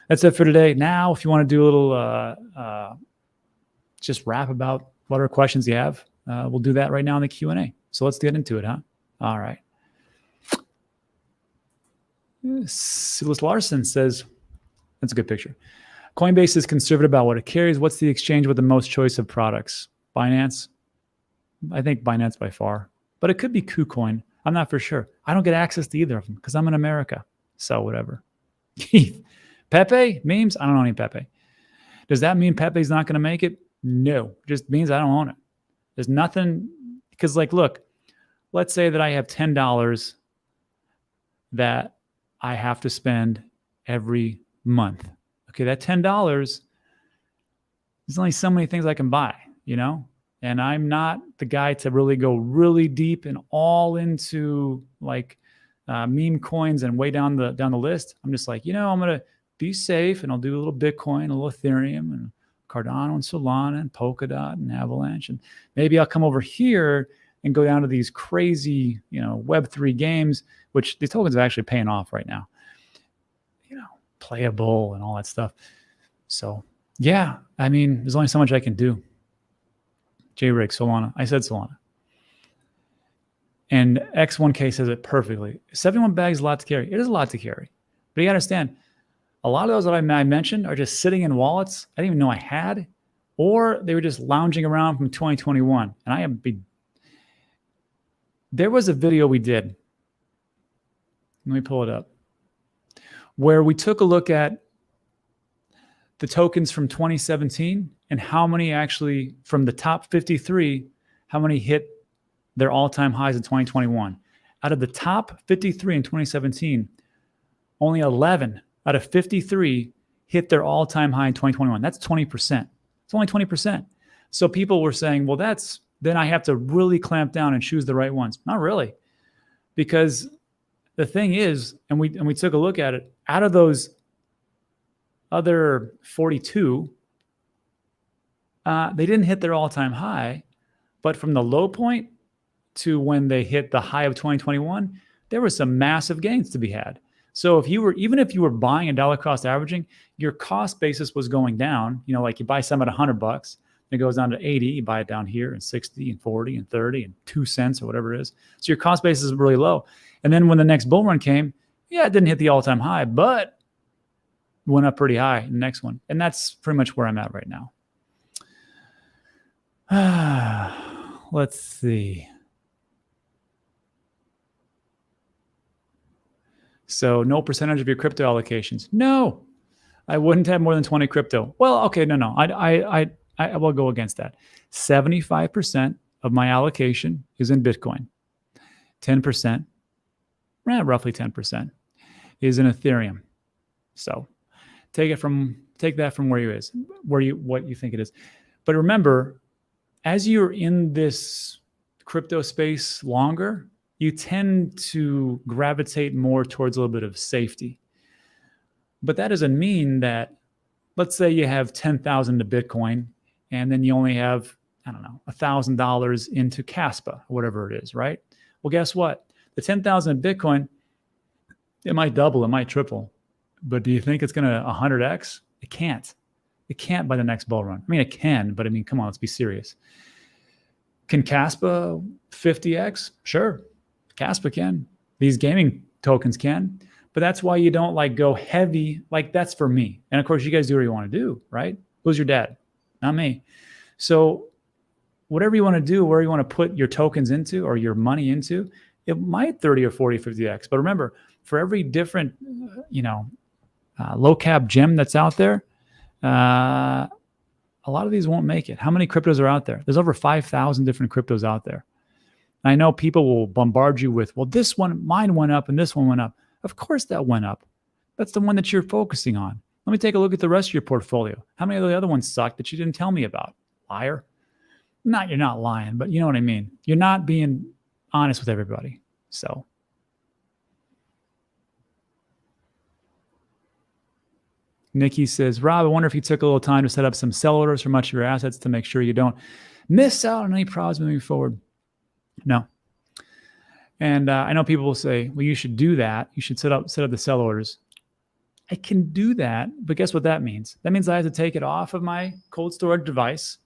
That's it for today. Now, if you want to do a little just rap about whatever questions you have, we'll do that right now in the Q&A. So let's get into it, huh? All right. Silas Larson says, that's a good picture. Coinbase is conservative about what it carries. What's the exchange with the most choice of products? Binance? I think Binance by far. But it could be KuCoin. I'm not for sure. I don't get access to either of them because I'm in America. So whatever. Pepe? Memes? I don't know any Pepe. Does that mean Pepe's not going to make it? No. It just means I don't own it. There's nothing. Because like, look, let's say that I have $10 that I have to spend every month. Okay, that $10, there's only so many things I can buy, you know? And I'm not the guy to really go really deep and all into like meme coins and way down the list. I'm just like, you know, I'm going to be safe and I'll do a little Bitcoin, a little Ethereum and Cardano and Solana and Polkadot and Avalanche. And maybe I'll come over here and go down to these crazy, you know, Web3 games, which these tokens are actually paying off right now. You know, playable and all that stuff. So yeah, I mean, there's only so much I can do. J-Rig, Solana. I said Solana. And X1K says it perfectly. 71 bags is a lot to carry. It is a lot to carry. But you got to understand, a lot of those that I mentioned are just sitting in wallets I didn't even know I had, or they were just lounging around from 2021. And there was a video we did. Let me pull it up. Where we took a look at the tokens from 2017 and how many actually from the top 53, how many hit their all-time highs in 2021. Out of the top 53 in 2017, only 11 out of 53 hit their all-time high in 2021. That's 20%. It's only 20%. So people were saying, well, then I have to really clamp down and choose the right ones. Not really. Because the thing is, and we took a look at it, out of those other 42, they didn't hit their all-time high, but from the low point to when they hit the high of 2021, there were some massive gains to be had. So even if you were buying a dollar cost averaging, your cost basis was going down. You know, like you buy some at $100, it goes down to 80. You buy it down here and 60 and 40 and 30 and 2 cents or whatever it is. So your cost basis is really low. And then when the next bull run came, yeah, it didn't hit the all-time high, but went up pretty high in the next one. And that's pretty much where I'm at right now. Let's see. So no percentage of your crypto allocations. No, I wouldn't have more than 20 crypto. Well, okay, no. I will go against that. 75% of my allocation is in Bitcoin. 10%, roughly 10%, is in Ethereum. So take that from what you think it is. But remember, as you're in this crypto space longer, you tend to gravitate more towards a little bit of safety. But that doesn't mean that, let's say you have 10,000 to Bitcoin and then you only have, I don't know, $1,000 into Caspa or whatever it is, right? Well, guess what? The 10,000 in Bitcoin, it might double, it might triple. But do you think it's going to 100x? It can't. It can't by the next bull run. I mean, it can, but I mean, come on, let's be serious. Can Caspa 50x? Sure. Caspa can. These gaming tokens can. But that's why you don't like go heavy. Like that's for me. And of course, you guys do what you want to do, right? Who's your dad? Not me. So whatever you want to do, where you want to put your tokens into or your money into, it might 30 or 40, 50x. But remember, for every different, low cap gem that's out there, a lot of these won't make it. How many cryptos are out there? There's over 5,000 different cryptos out there. And I know people will bombard you with, well, this one, mine went up and this one went up. Of course that went up. That's the one that you're focusing on. Let me take a look at the rest of your portfolio. How many of the other ones suck that you didn't tell me about? Liar. You're not lying, but you know what I mean. You're not being honest with everybody. So. Nikki says, Rob, I wonder if you took a little time to set up some sell orders for much of your assets to make sure you don't miss out on any problems moving forward. No. And I know people will say, well, you should do that. You should set up the sell orders. I can do that, but guess what that means? That means I have to take it off of my cold storage device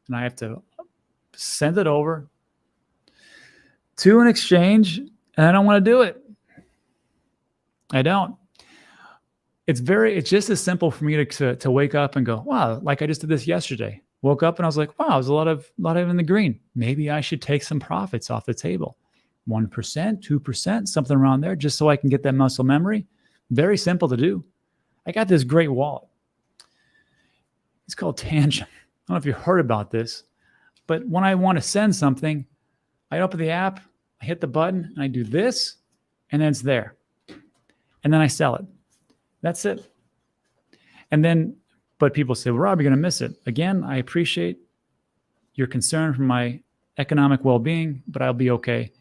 and I have to send it over to an exchange, and I don't want to do it. I don't. It's just as simple for me to wake up and go, wow, like I just did this yesterday. Woke up and I was like, wow, there's a lot of in the green. Maybe I should take some profits off the table. 1%, 2%, something around there, just so I can get that muscle memory. Very simple to do. I got this great wallet. It's called TANGEM. I don't know if you heard about this, but when I want to send something, I open the app, I hit the button, and I do this, and then it's there. And then I sell it. That's it. And then, but people say, well, Rob, you're going to miss it. Again, I appreciate your concern for my economic well-being, but I'll be okay.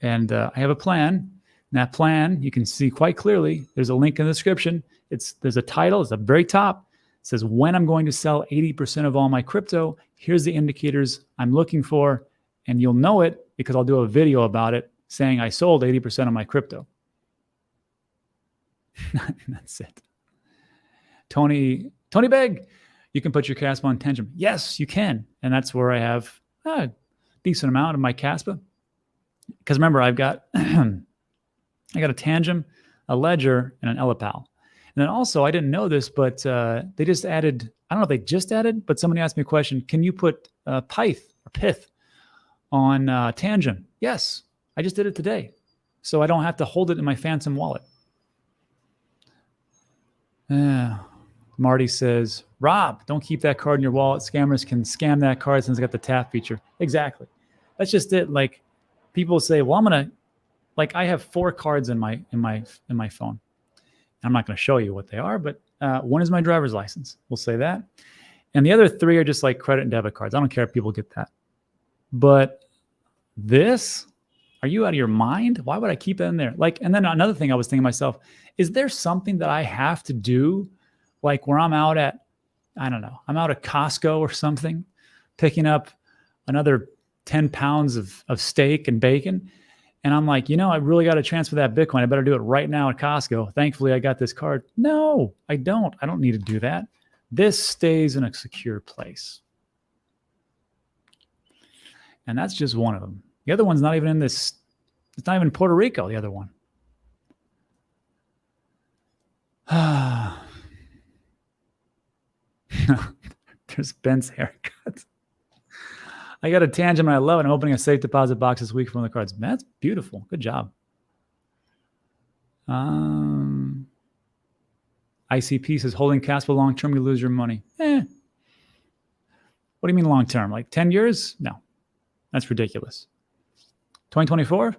And I have a plan. And that plan, you can see quite clearly. There's a link in the description. There's a title. It's at the very top. It says, when I'm going to sell 80% of all my crypto, here's the indicators I'm looking for. And you'll know it because I'll do a video about it saying I sold 80% of my crypto. That's it. Tony Begg, you can put your Caspa on TANGEM. Yes, you can. And that's where I have a decent amount of my Caspa. Because remember, I've got I got a TANGEM, a Ledger, and an Elipal. And then also, I didn't know this, but they just added, I don't know if they just added, but somebody asked me a question, can you put Pith on TANGEM? Yes, I just did it today. So I don't have to hold it in my Phantom wallet. Marty says, Rob, don't keep that card in your wallet. Scammers can scam that card since it's got the tap feature. Exactly. That's just it. Like people say, well, I'm going to, like I have 4 cards in my phone. I'm not going to show you what they are, but one is my driver's license. We'll say that. And the other 3 are just like credit and debit cards. I don't care if people get that. But this, are you out of your mind? Why would I keep it in there? Like, and then another thing I was thinking to myself, is there something that I have to do? Like where I'm out at, I don't know, I'm out at Costco or something, picking up another 10 pounds of steak and bacon. And I'm like, I really got to transfer that Bitcoin. I better do it right now at Costco. Thankfully, I got this card. No, I don't. I don't need to do that. This stays in a secure place. And that's just one of them. The other one's not even in this. It's not even in Puerto Rico, the other one. There's Ben's haircut. I got a TANGEM and I love it. I'm opening a safe deposit box this week for one of the cards. That's beautiful. Good job. ICP says, holding Caspa long-term, you lose your money. What do you mean long-term? Like 10 years? No, that's ridiculous. 2024?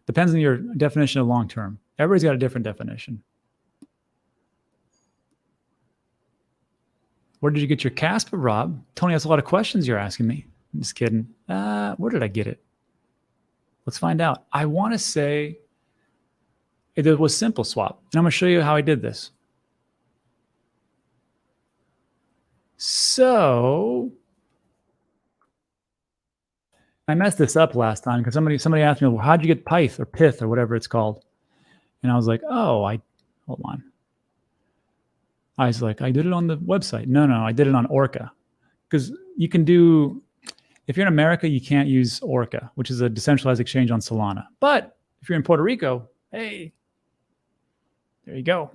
Depends on your definition of long-term. Everybody's got a different definition. Where did you get your Caspa, Rob? Tony, that's a lot of questions you're asking me. I'm just kidding. Where did I get it? Let's find out. I want to say it was Simple Swap. And I'm going to show you how I did this. So I messed this up last time because somebody asked me, well, how'd you get Pith or whatever it's called? And I was like, hold on. I was like, I did it on the website. No, I did it on Orca. Because you can do, if you're in America, you can't use Orca, which is a decentralized exchange on Solana. But if you're in Puerto Rico, hey, there you go.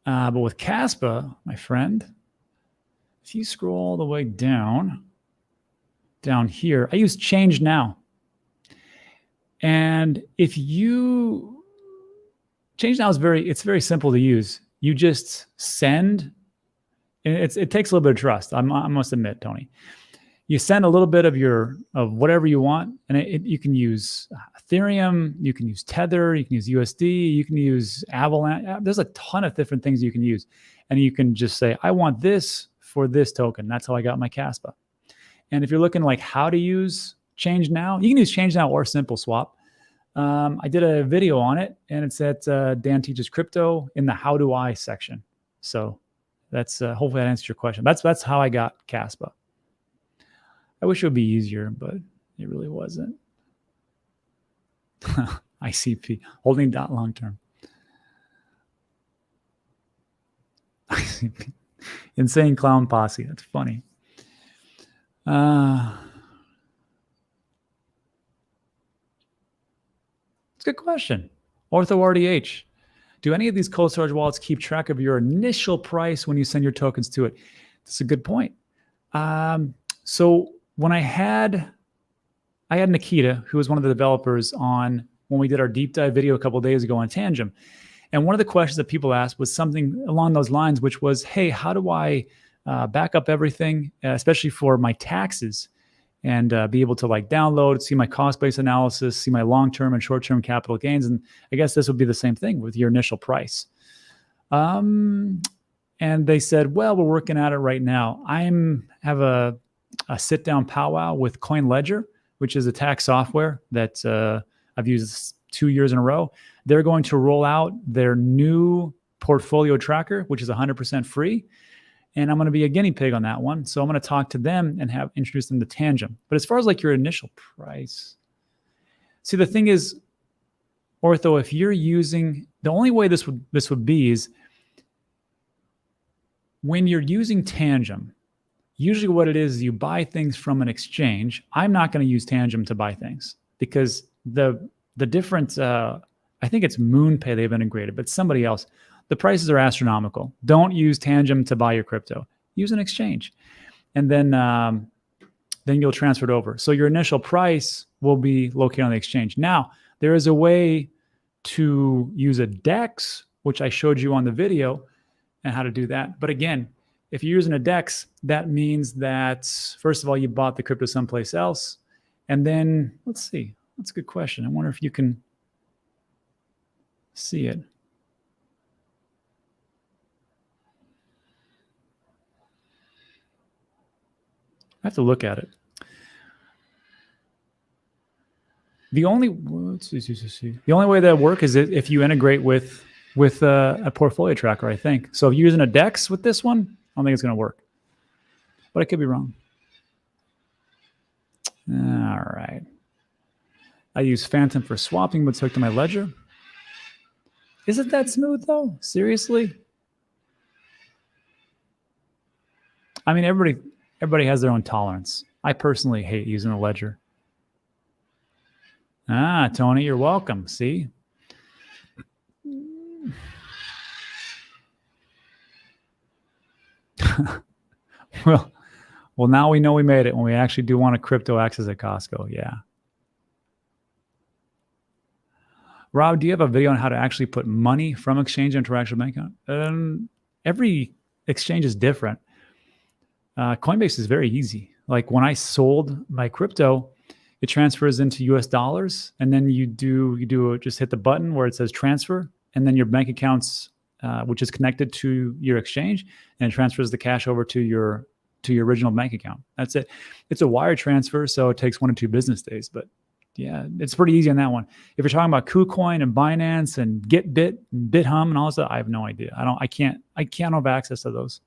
But with Caspa, my friend, if you scroll all the way down here, I use Change Now. And if you, Change Now is it's very simple to use. You just send, and it takes a little bit of trust. I must admit, Tony. You send a little bit of whatever you want, and you can use Ethereum, you can use Tether, you can use USD, you can use Avalanche. There's a ton of different things you can use, and you can just say, I want this for this token. That's how I got my Caspa. And if you're looking like how to use Change Now, you can use Change Now or Simple Swap. I did a video on it, and it's at Dan Teaches Crypto in the How Do I section. So that's hopefully that answers your question. That's how I got Caspa. I wish it would be easier, but it really wasn't. ICP, holding dot long term. Insane clown posse. That's funny. It's a good question. Ortho RDH. Do any of these cold storage wallets keep track of your initial price when you send your tokens to it? That's a good point. So when I had Nikita, who was one of the developers on when we did our deep dive video a couple of days ago on TANGEM. And one of the questions that people asked was something along those lines, which was, hey, how do I back up everything, especially for my taxes, and be able to like download, see my cost-based analysis, see my long-term and short-term capital gains. And I guess this would be the same thing with your initial price. And they said, well, we're working at it right now. Have a sit-down powwow with CoinLedger, which is a tax software that I've used 2 years in a row. They're going to roll out their new portfolio tracker, which is 100% free. And I'm going to be a guinea pig on that one. So I'm going to talk to them and introduce them to TANGEM. But as far as like your initial price, see, the thing is, Ortho, if you're using, the only way this would be is when you're using TANGEM, usually what it is you buy things from an exchange. I'm not going to use TANGEM to buy things because the different, I think it's MoonPay they've integrated, but somebody else, the prices are astronomical. Don't use TANGEM to buy your crypto. Use an exchange. And then you'll transfer it over. So your initial price will be located on the exchange. Now, there is a way to use a DEX, which I showed you on the video, and how to do that. But again, if you're using a DEX, that means that, first of all, you bought the crypto someplace else. And then, let's see. That's a good question. I wonder if you can see it. I have to look at it. The only way that works is if you integrate with a portfolio tracker, I think. So if you're using a DEX with this one, I don't think it's going to work. But I could be wrong. All right. I use Phantom for swapping, but it's hooked to my ledger. Is it that smooth, though? Seriously? I mean, everybody has their own tolerance. I personally hate using a ledger. Ah, Tony, you're welcome. See? well, now we know we made it when we actually do want a crypto access at Costco. Yeah. Rob, do you have a video on how to actually put money from exchange into your actual bank account? Every exchange is different. Coinbase is very easy. Like when I sold my crypto, it transfers into US dollars, and then you just hit the button where it says transfer, and then your bank accounts, which is connected to your exchange, and it transfers the cash over to your original bank account. That's it. It's a wire transfer, so it takes 1 to 2 business days, but yeah, it's pretty easy on that one. If you're talking about KuCoin and Binance and GetBit and BitHum and all that stuff, I have no idea. I can't have access to those.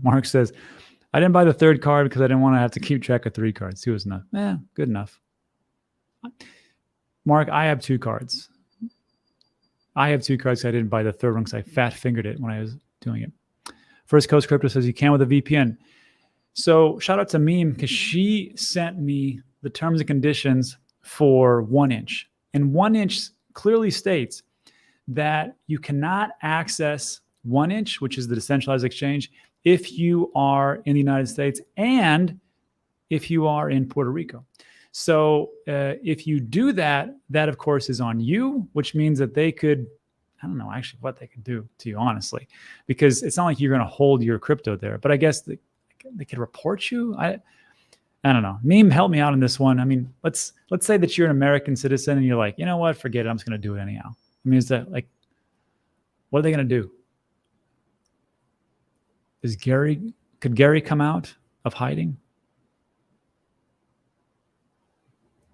Mark says, I didn't buy the 3rd card because I didn't want to have to keep track of 3 cards. 2 was enough. Good enough. Mark, I have 2 cards. I have 2 cards. I didn't buy the 3rd one because I fat fingered it when I was doing it. First Coast Crypto says you can with a VPN. So shout out to Meme because she sent me the terms and conditions for 1inch. And 1inch clearly states that you cannot access 1inch, which is the decentralized exchange, if you are in the United States and if you are in Puerto Rico. So if you do that, that of course is on you, which means that they could, I don't know actually what they could do to you, honestly, because it's not like you're going to hold your crypto there, but I guess they could report you. I don't know. Meme, help me out on this one. I mean, let's say that you're an American citizen and you're like, you know what, forget it. I'm just going to do it anyhow. I mean, is that like, what are they going to do? Could Gary come out of hiding?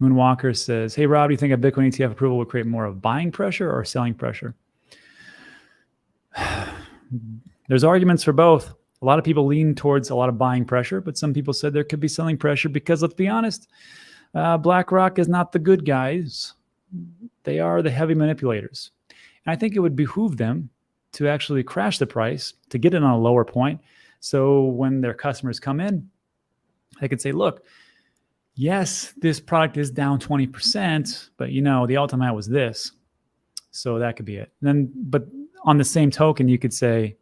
Moonwalker says, hey, Rob, do you think a Bitcoin ETF approval would create more of buying pressure or selling pressure? There's arguments for both. A lot of people lean towards a lot of buying pressure, but some people said there could be selling pressure because, let's be honest, BlackRock is not the good guys. They are the heavy manipulators. And I think it would behoove them to actually crash the price to get it on a lower point. So when their customers come in, they could say, look, yes, this product is down 20%, but the all-time high was this. So that could be it. But on the same token, you could say,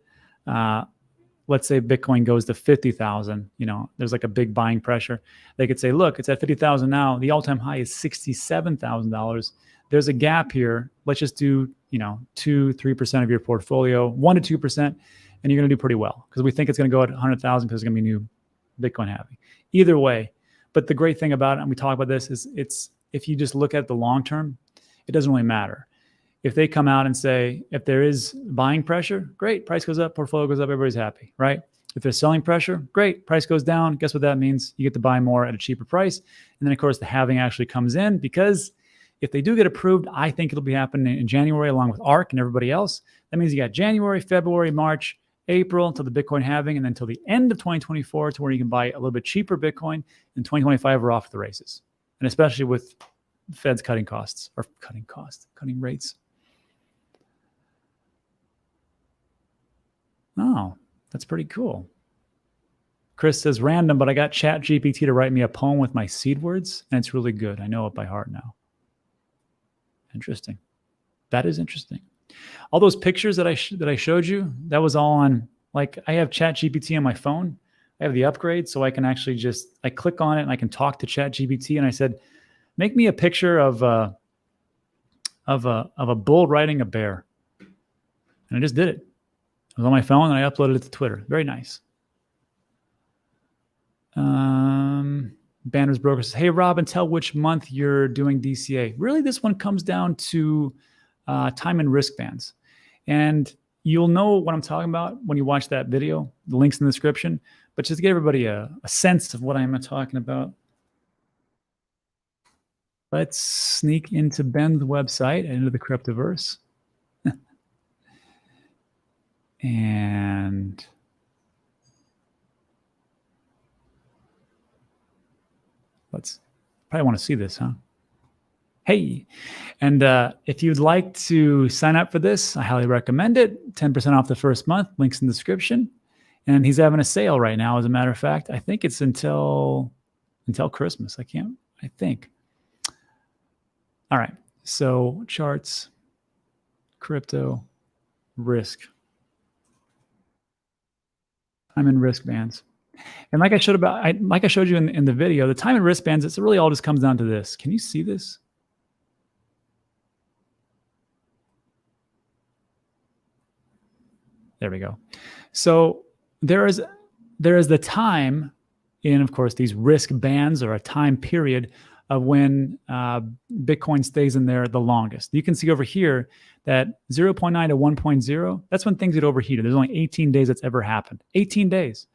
let's say Bitcoin goes to 50,000, there's like a big buying pressure. They could say, look, it's at 50,000 now. The all-time high is $67,000. There's a gap here. Let's just do, 2-3% of your portfolio, 1 to 2%, and you're going to do pretty well because we think it's going to go at 100,000 because it's going to be new Bitcoin halving. Either way. But the great thing about it, and we talk about this, is if you just look at the long term, it doesn't really matter. If they come out and say, if there is buying pressure, great, price goes up, portfolio goes up, everybody's happy, right? If there's selling pressure, great, price goes down. Guess what that means? You get to buy more at a cheaper price. And then, of course, the halving actually comes in because if they do get approved, I think it'll be happening in January along with ARK and everybody else. That means you got January, February, March, April until the Bitcoin halving, and then until the end of 2024 to where you can buy a little bit cheaper Bitcoin. In 2025, we're off the races. And especially with Feds cutting rates. Oh, that's pretty cool. Chris says, random, but I got ChatGPT to write me a poem with my seed words, and it's really good. I know it by heart now. Interesting. That is interesting. All those pictures that I showed you, that was all on, like, I have ChatGPT on my phone. I have the upgrade, so I can actually I click on it and I can talk to ChatGPT. And I said, make me a picture of a bull riding a bear. And I just did it. It was on my phone and I uploaded it to Twitter. Very nice. Banners Broker says, hey, Robin, tell which month you're doing DCA. Really, this one comes down to time and risk bands. And you'll know what I'm talking about when you watch that video. The link's in the description. But just to give everybody a sense of what I'm talking about, let's sneak into Ben's website and into the Cryptoverse. And let's probably want to see this, huh? Hey, and if you'd like to sign up for this, I highly recommend it. 10% off the first month. Links in the description. And he's having a sale right now, as a matter of fact. I think it's until Christmas. I think. All right. So charts, crypto, risk. Time and risk bands. And like I showed you in the video, the time and risk bands, it really all just comes down to this. Can you see this? There we go. So there is the time in, of course, these risk bands, or a time period of when Bitcoin stays in there the longest. You can see over here that 0.9 to 1.0, that's when things get overheated. There's only 18 days that's ever happened. 18 days.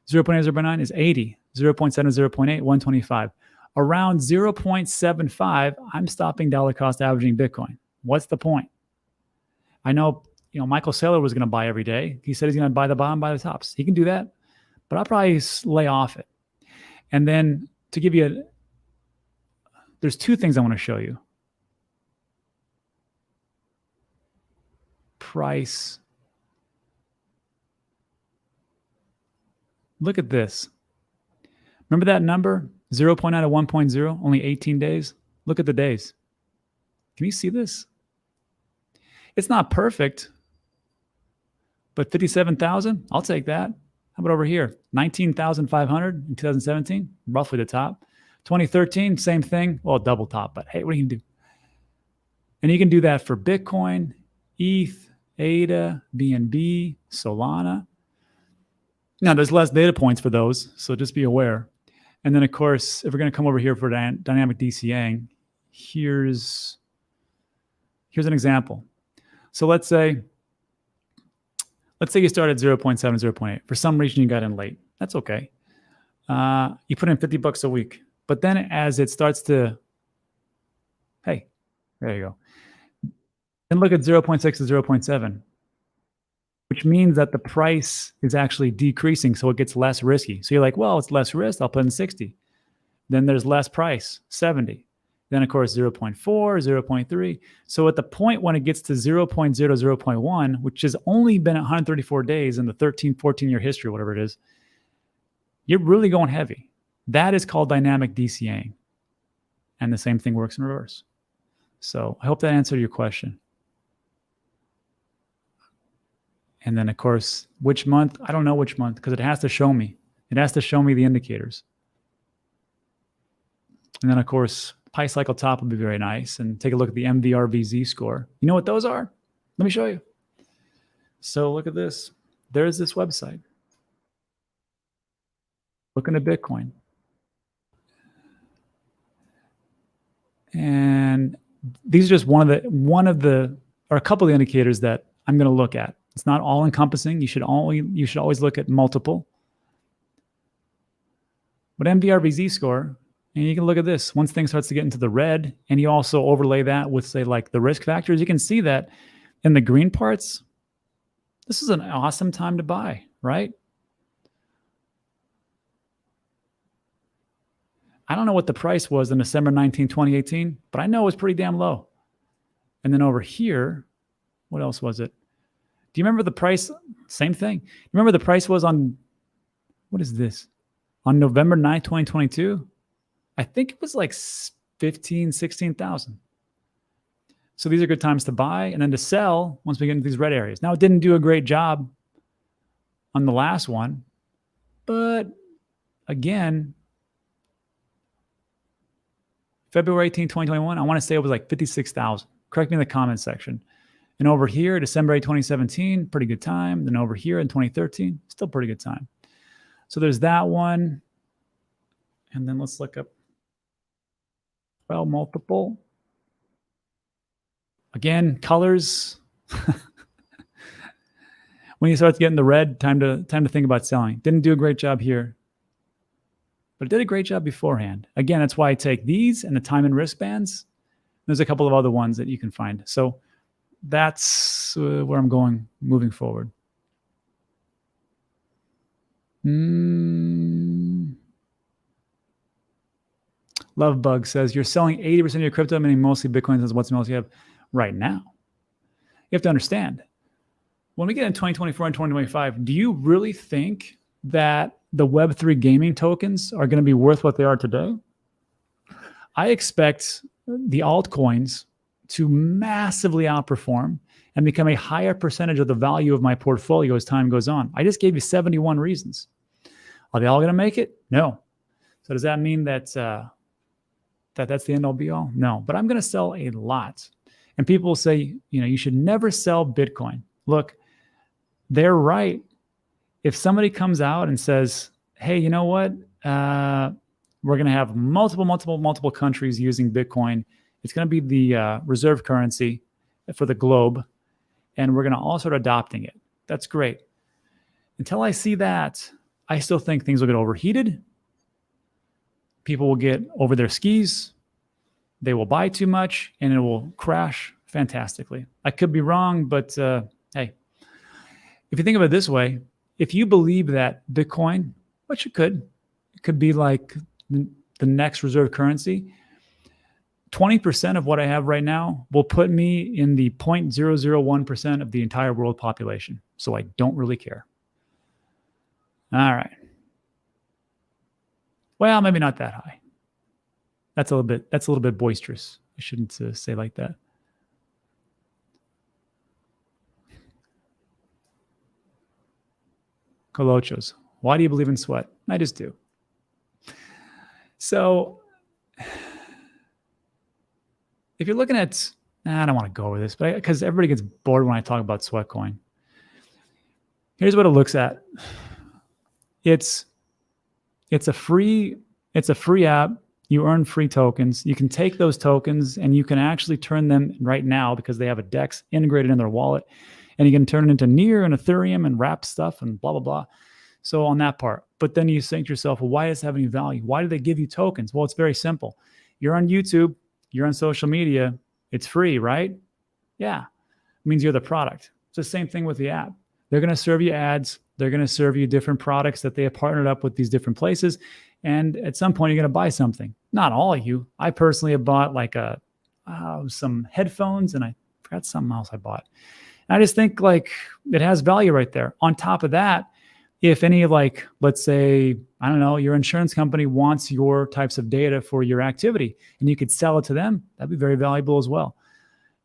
0.8, 0.9 is 80. 0.7, 0.8, 125. Around 0.75, I'm stopping dollar cost averaging Bitcoin. What's the point? I know, Michael Saylor was going to buy every day. He said he's going to buy the bottom, buy the tops. He can do that, but I'll probably lay off it. And then to give you there's two things I want to show you. Price. Look at this. Remember that number? 0.9 to 1.0, only 18 days. Look at the days. Can you see this? It's not perfect, but 57,000, I'll take that. How about over here? 19,500 in 2017, roughly the top. 2013, same thing. Well, double top, but hey, what do you do? And you can do that for Bitcoin, ETH, ADA, BNB, Solana. Now, there's less data points for those, so just be aware. And then, of course, if we're going to come over here for dynamic DCAing, here's an example. So let's say you start at 0.7, 0.8. For some reason, you got in late. That's okay. You put in $50 a week. But then as it starts to, hey, there you go. And look at 0.6 to 0.7, which means that the price is actually decreasing, so it gets less risky. So you're like, well, it's less risk. I'll put in 60. Then there's less price, 70. Then, of course, 0.4, 0.3. So at the point when it gets to 0.0, 0.1, which has only been 134 days in the 13, 14-year history, whatever it is, you're really going heavy. That is called dynamic DCAing. And the same thing works in reverse. So I hope that answered your question. And then, of course, which month? I don't know which month because it has to show me. It has to show me the indicators. And then, of course, Pi cycle top would be very nice. And take a look at the MVRVZ score. You know what those are? Let me show you. So look at this. There's this website. Looking at Bitcoin. And these are just one of the, or a couple of the indicators that I'm going to look at. It's not all encompassing. You should always look at multiple. But MVRVZ score, and you can look at this. Once things starts to get into the red, and you also overlay that with, say, like the risk factors, you can see that in the green parts, this is an awesome time to buy, right? I don't know what the price was in December 19, 2018, but I know it was pretty damn low. And then over here, what else was it? Do you remember the price? Same thing. Remember the price was on, what is this? On November 9, 2022? I think it was like 15, 16,000. So these are good times to buy and then to sell once we get into these red areas. Now, it didn't do a great job on the last one, but again, February 18, 2021, I want to say it was like 56,000. Correct me in the comments section. And over here, December 8, 2017, pretty good time. Then over here in 2013, still pretty good time. So there's that one. And then let's look up, well, multiple. Again, colors. When you start to get in the red, time to think about selling. Didn't do a great job here, but it did a great job beforehand. Again, that's why I take these and the time and wristbands. There's a couple of other ones that you can find. So that's where I'm going moving forward. Lovebug says, you're selling 80% of your crypto, meaning mostly Bitcoin. Says, what's the most you have right now? You have to understand, when we get in 2024 and 2025, do you really think that the Web3 gaming tokens are going to be worth what they are today? I expect the altcoins to massively outperform and become a higher percentage of the value of my portfolio as time goes on. I just gave you 71 reasons. Are they all going to make it? No. So does that mean that that's the end all be all? No, but I'm going to sell a lot. And people will say, you should never sell Bitcoin. Look, they're right. If somebody comes out and says, hey, you know what? We're going to have multiple countries using Bitcoin. It's going to be the reserve currency for the globe. And we're going to all start adopting it. That's great. Until I see that, I still think things will get overheated. People will get over their skis. They will buy too much and it will crash fantastically. I could be wrong, but hey, if you think of it this way, if you believe that Bitcoin, which it could be like the next reserve currency, 20% of what I have right now will put me in the 0.001% of the entire world population. So I don't really care. All right. Well, maybe not that high. That's a little bit boisterous. I shouldn't say like that. Colochos. Why do you believe in sweat? I just do. So if you're looking at, I don't want to go over this, but because everybody gets bored when I talk about Sweatcoin. Here's what it looks at. It's a free app. You earn free tokens. You can take those tokens and you can actually turn them right now because they have a DEX integrated in their wallet, and you can turn it into Near and Ethereum and wrap stuff and blah, blah, blah. So on that part, but then you think to yourself, well, why does it have any value? Why do they give you tokens? Well, it's very simple. You're on YouTube, you're on social media, it's free, right? Yeah, it means you're the product. It's the same thing with the app. They're going to serve you ads. They're going to serve you different products that they have partnered up with these different places. And at some point, you're going to buy something. Not all of you. I personally have bought like some headphones, and I forgot something else I bought. And I just think like it has value right there. On top of that, if any, like, let's say, I don't know, your insurance company wants your types of data for your activity and you could sell it to them, that'd be very valuable as well.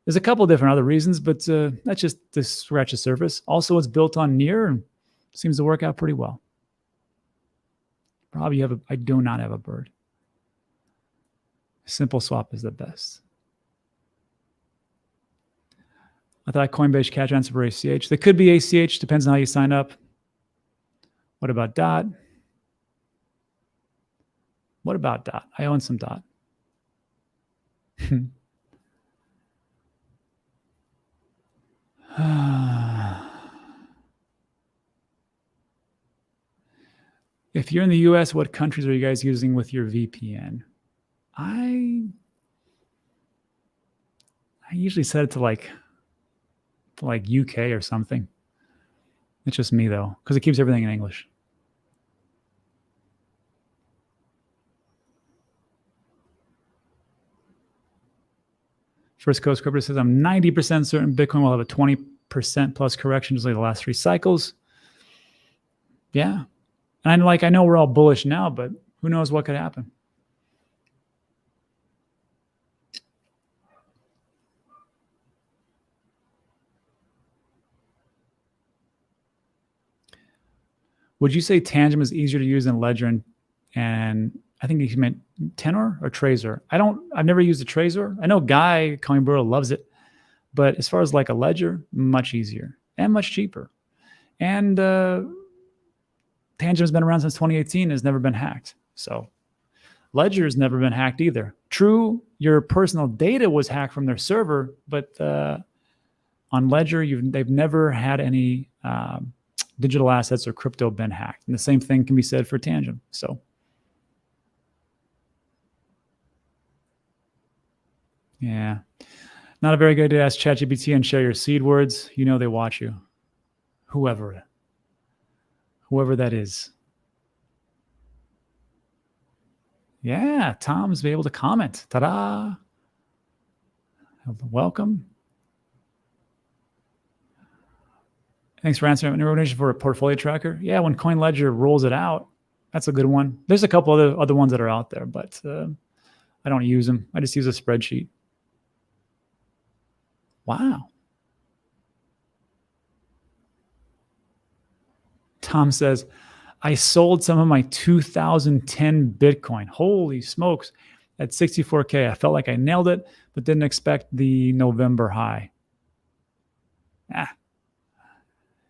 There's a couple of different other reasons, but that's just to scratch the surface. Also, it's built on Near and seems to work out pretty well. Probably I do not have a bird. Simple swap is the best. I thought Coinbase catch answer for ACH. There could be ACH, depends on how you sign up. What about DOT? What about DOT? I own some DOT. If you're in the US, what countries are you guys using with your VPN? I usually set it to like UK or something. It's just me though, because it keeps everything in English. First Coast Crypto says, I'm 90% certain Bitcoin will have a 20% plus correction just like the last 3 cycles. Yeah. And I know we're all bullish now, but who knows what could happen. Would you say Tangem is easier to use than Ledger and I think he meant Tenor or Trezor? I've never used a Trezor. I know Guy Coinburo loves it, but as far as like a Ledger, much easier and much cheaper. And Tangem's been around since 2018, has never been hacked. So Ledger's never been hacked either. True, your personal data was hacked from their server, but on Ledger, they've never had any digital assets or crypto been hacked. And the same thing can be said for Tangem. So yeah, not a very good idea to ask ChatGPT and share your seed words. You know they watch you. Whoever that is. Yeah, Tom's be able to comment. Ta-da! Welcome. Thanks for answering. Any recommendation for a portfolio tracker? Yeah, when CoinLedger rolls it out, that's a good one. There's a couple other ones that are out there, but I don't use them. I just use a spreadsheet. Wow. Tom says, I sold some of my 2010 Bitcoin. Holy smokes. At 64K. I felt like I nailed it, but didn't expect the November high.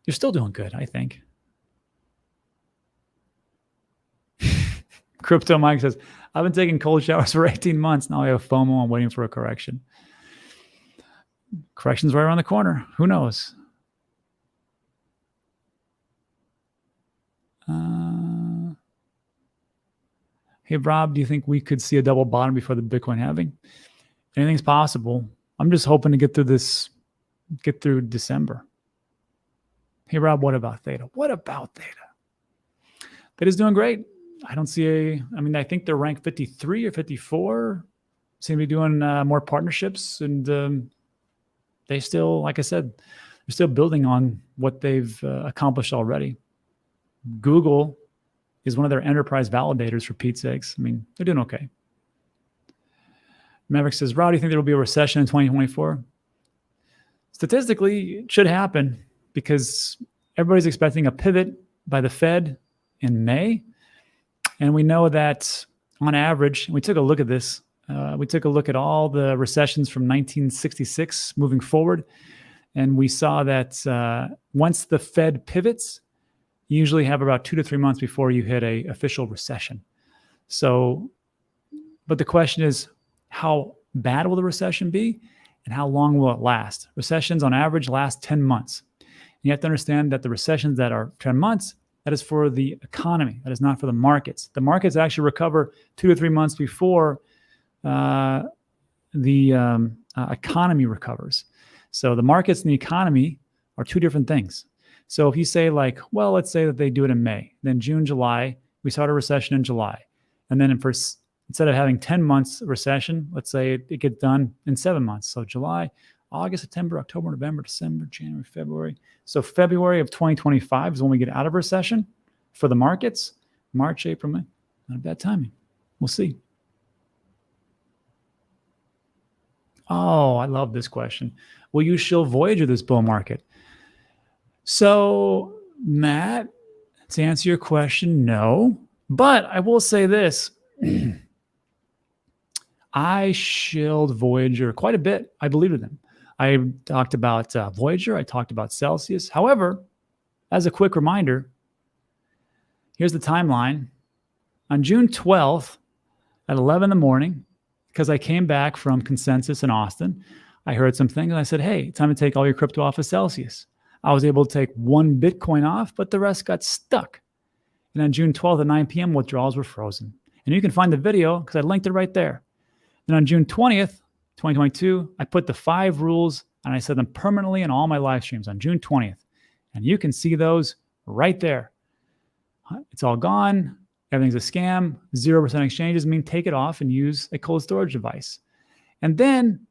You're still doing good, I think. Crypto Mike says, I've been taking cold showers for 18 months. Now I have FOMO. I'm waiting for a correction. Correction's right around the corner. Who knows? Hey, Rob, do you think we could see a double bottom before the Bitcoin halving? Anything's possible. I'm just hoping to get through December. Hey, Rob, what about Theta? What about Theta? Theta's doing great. I don't see I think they're ranked 53 or 54. Seem to be doing more partnerships, and they still, like I said, they're still building on what they've accomplished already. Google is one of their enterprise validators, for Pete's sakes. I mean, they're doing okay. Maverick says, Rob, do you think there will be a recession in 2024? Statistically, it should happen because everybody's expecting a pivot by the Fed in May. And we know that on average, we took a look at this. We took a look at all the recessions from 1966 moving forward. And we saw that once the Fed pivots, you usually have about 2 to 3 months before you hit an official recession. So, but the question is, how bad will the recession be and how long will it last? Recessions on average last 10 months. And you have to understand that the recessions that are 10 months, that is for the economy. That is not for the markets. The markets actually recover 2 to 3 months before the economy recovers. So the markets and the economy are two different things. So if you say like, well, let's say that they do it in May, then June, July, we start a recession in July. And then instead of having 10 months recession, let's say it gets done in 7 months. So July, August, September, October, November, December, January, February. So February of 2025 is when we get out of recession for the markets. March, April, May. Not bad timing. We'll see. Oh, I love this question. Will you shill Voyager this bull market? So, Matt, to answer your question, no. But I will say this. I shilled Voyager quite a bit. I believed in them. I talked about Voyager. I talked about Celsius. However, as a quick reminder, here's the timeline. On June 12th at 11 in the morning, because I came back from Consensus in Austin, I heard some things and I said, hey, time to take all your crypto off of Celsius. I was able to take 1 Bitcoin off, but the rest got stuck. And on June 12th at 9 p.m., withdrawals were frozen. And you can find the video because I linked it right there. Then on June 20th, 2022, I put the 5 rules and I set them permanently in all my live streams on June 20th. And you can see those right there. It's all gone. Everything's a scam. 0% exchanges mean take it off and use a cold storage device. And then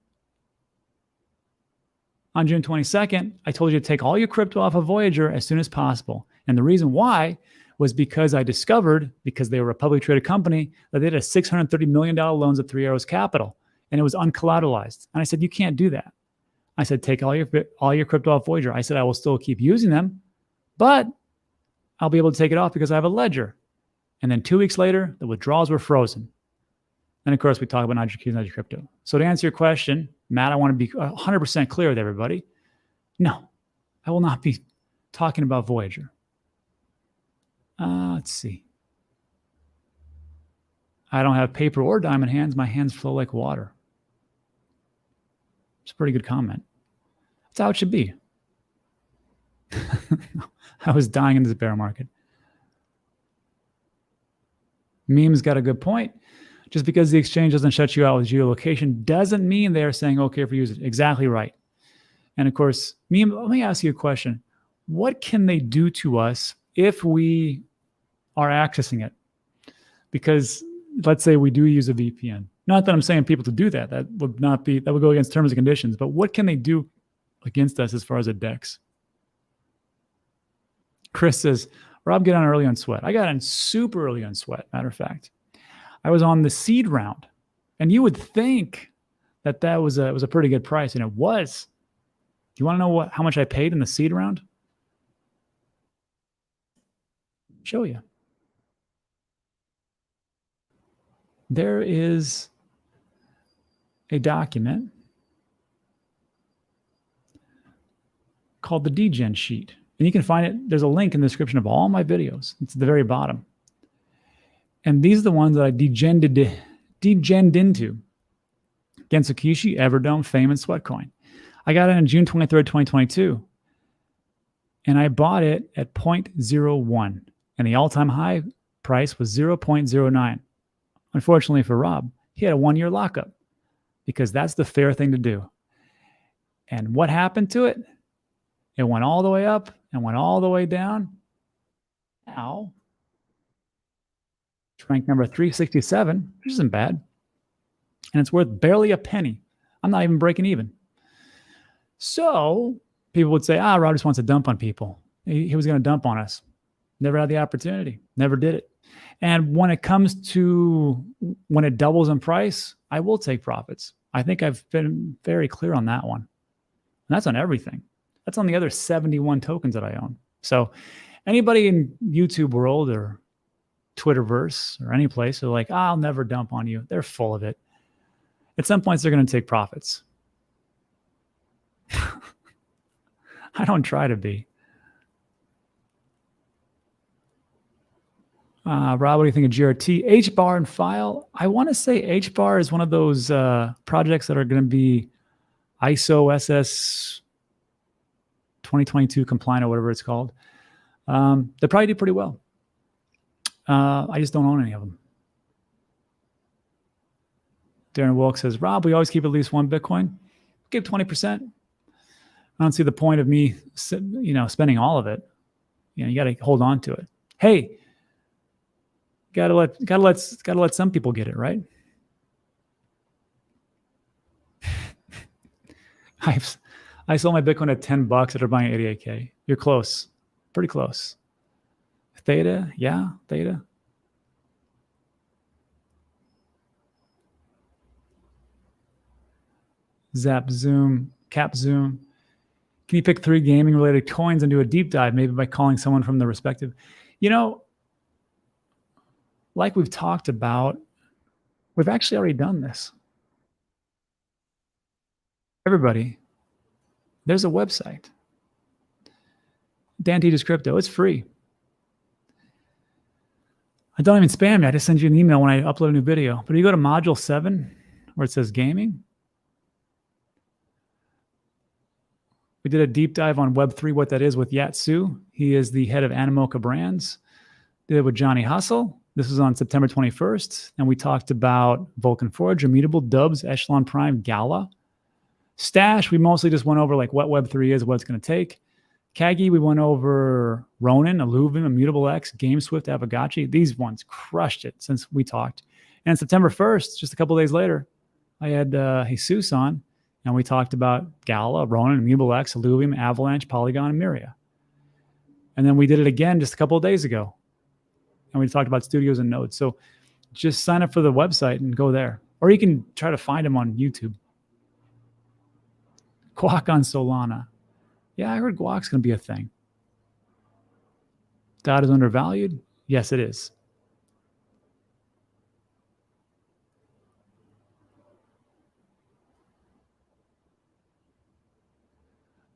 on June 22nd, I told you to take all your crypto off of Voyager as soon as possible. And the reason why was because I discovered, because they were a publicly traded company, that they had a $630 million loans at 3 Arrows Capital, and it was uncollateralized. And I said, you can't do that. I said, take all your crypto off Voyager. I said, I will still keep using them, but I'll be able to take it off because I have a ledger. And then 2 weeks later, the withdrawals were frozen. And of course, we talk about not your keys, not your crypto. So to answer your question, Matt, I want to be 100% clear with everybody. No, I will not be talking about Voyager. Let's see. I don't have paper or diamond hands. My hands flow like water. It's a pretty good comment. That's how it should be. I was dying in this bear market. Meme's got a good point. Just because the exchange doesn't shut you out with geolocation doesn't mean they're saying, okay, for use it. Exactly right. And of course, Meme, let me ask you a question. What can they do to us if we are accessing it? Because let's say we do use a VPN. Not that I'm saying people to do that. That would go against terms and conditions. But what can they do against us as far as a DEX? Chris says, Rob, get on early on Sweat. I got on super early on Sweat, matter of fact. I was on the seed round. And you would think that was a pretty good price, and it was. Do you want to know how much I paid in the seed round? Show you. There is a document called the DGen sheet. And you can find it. There's a link in the description of all my videos. It's at the very bottom. And these are the ones that I degened into. Gensukishi, Everdome, Fame, and Sweatcoin. I got it on June 23rd, 2022. And I bought it at 0.01. And the all-time high price was 0.09. Unfortunately for Rob, he had a 1-year lockup because that's the fair thing to do. And what happened to it? It went all the way up and went all the way down. Now, it's ranked number 367, which isn't bad. And it's worth barely a penny. I'm not even breaking even. So people would say, Rob just wants to dump on people. He was going to dump on us. Never had the opportunity. Never did it. And when it comes to when it doubles in price, I will take profits. I think I've been very clear on that one. And that's on everything. That's on the other 71 tokens that I own. So anybody in YouTube world or Twitterverse or any place are like, I'll never dump on you. They're full of it. At some points, they're going to take profits. I don't try to be. Rob, what do you think of GRT? HBAR and file. I want to say HBAR is one of those projects that are going to be ISO SS 2022 compliant or whatever it's called. They probably do pretty well. I just don't own any of them. Darren Wilk says, Rob, we always keep at least 1 Bitcoin. Give 20%. I don't see the point of me, spending all of it. You got to hold on to it. Hey, gotta let some people get it, right? I sold my Bitcoin at $10 after buying 88K. You're close, pretty close. Theta, yeah, Theta. Zap Zoom, Cap Zoom. Can you pick 3 gaming related coins and do a deep dive, maybe by calling someone from the respective? Like we've talked about, we've actually already done this. Everybody, there's a website. Dan Teaches Crypto. It's free. I don't even spam you. I just send you an email when I upload a new video. But if you go to module 7, where it says gaming, we did a deep dive on Web3, what that is, with Yatsu. He is the head of Animoca Brands. Did it with Johnny Hustle. This was on September 21st. And we talked about Vulcan Forge, Immutable, Dubs, Echelon Prime, Gala. Stash, we mostly just went over like what Web3 is, what it's going to take. Kagi, we went over Ronin, Illuvium, Immutable X, GameSwift, Avagachi. These ones crushed it since we talked. And September 1st, just a couple of days later, I had Jesus on, and we talked about Gala, Ronin, Immutable X, Illuvium, Avalanche, Polygon, and Myria. And then we did it again just a couple of days ago. And we talked about studios and nodes. So just sign up for the website and go there. Or you can try to find them on YouTube. Guac on Solana. Yeah, I heard Guac's going to be a thing. DOT is undervalued? Yes, it is.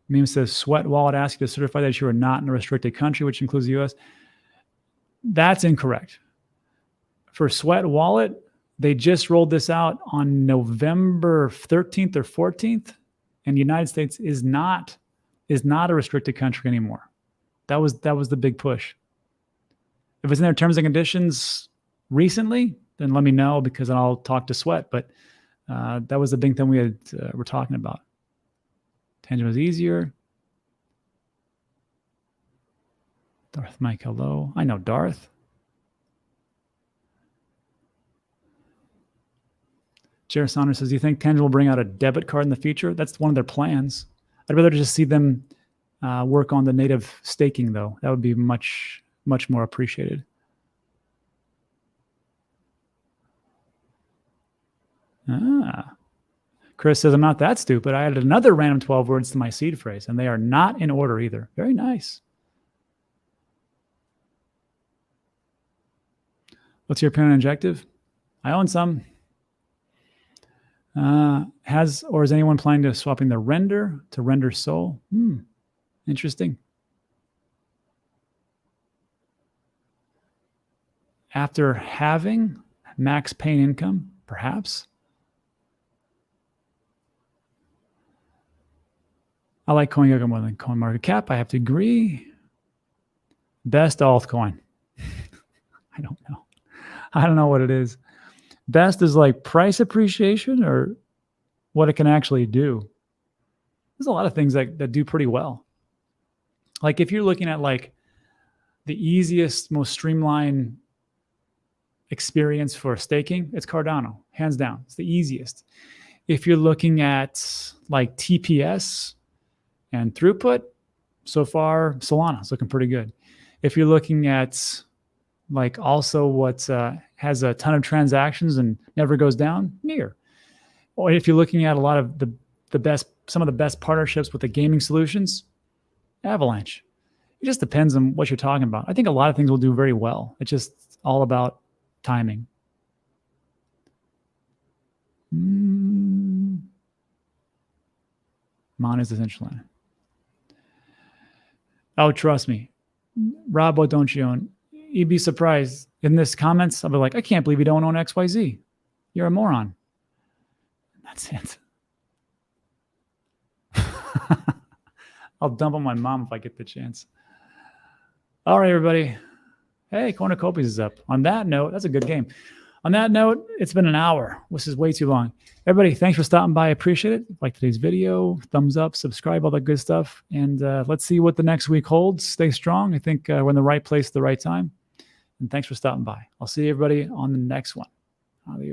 Meme says, Sweat Wallet asks you to certify that you are not in a restricted country, which includes the U.S. That's incorrect. For Sweat Wallet, they just rolled this out on November 13th or 14th, and the United States is not a restricted country anymore. That was the big push. If it's in their terms and conditions recently, then let me know, because I'll talk to Sweat. But that was the big thing we were talking about. Tangent was easier. Darth Mike, hello. I know Darth. Jared Saunders says, do you think Tangent will bring out a debit card in the future? That's one of their plans. I'd rather just see them work on the native staking, though. That would be much, much more appreciated. Chris says, I'm not that stupid. I added another random 12 words to my seed phrase, and they are not in order either. Very nice. What's your opinion on Injective? I own some. Is anyone planning to swapping the render to render Sol? Interesting. After having max paying income, perhaps. I like CoinGecko more than CoinMarketCap. I have to agree. Best altcoin. I don't know. I don't know what it is. Best is like price appreciation or what it can actually do. There's a lot of things that do pretty well. Like if you're looking at like the easiest, most streamlined experience for staking, it's Cardano, hands down. It's the easiest. If you're looking at like TPS and throughput, so far Solana's looking pretty good. If you're looking at like also what has a ton of transactions and never goes down, Near. Or if you're looking at a lot of some of the best partnerships with the gaming solutions, Avalanche. It just depends on what you're talking about. I think a lot of things will do very well. It's just all about timing. Mon is essential. Oh, trust me. Rob, what don't you own? You'd be surprised. In this comments, I'll be like, I can't believe you don't own XYZ. You're a moron. That's it. I'll dump on my mom if I get the chance. All right, everybody. Hey, Cornucopias is up. On that note, that's a good game. On that note, it's been an hour. This is way too long. Everybody, thanks for stopping by. I appreciate it. Like today's video, thumbs up, subscribe, all that good stuff. And let's see what the next week holds. Stay strong. I think we're in the right place at the right time. And thanks for stopping by. I'll see everybody on the next one. Adios.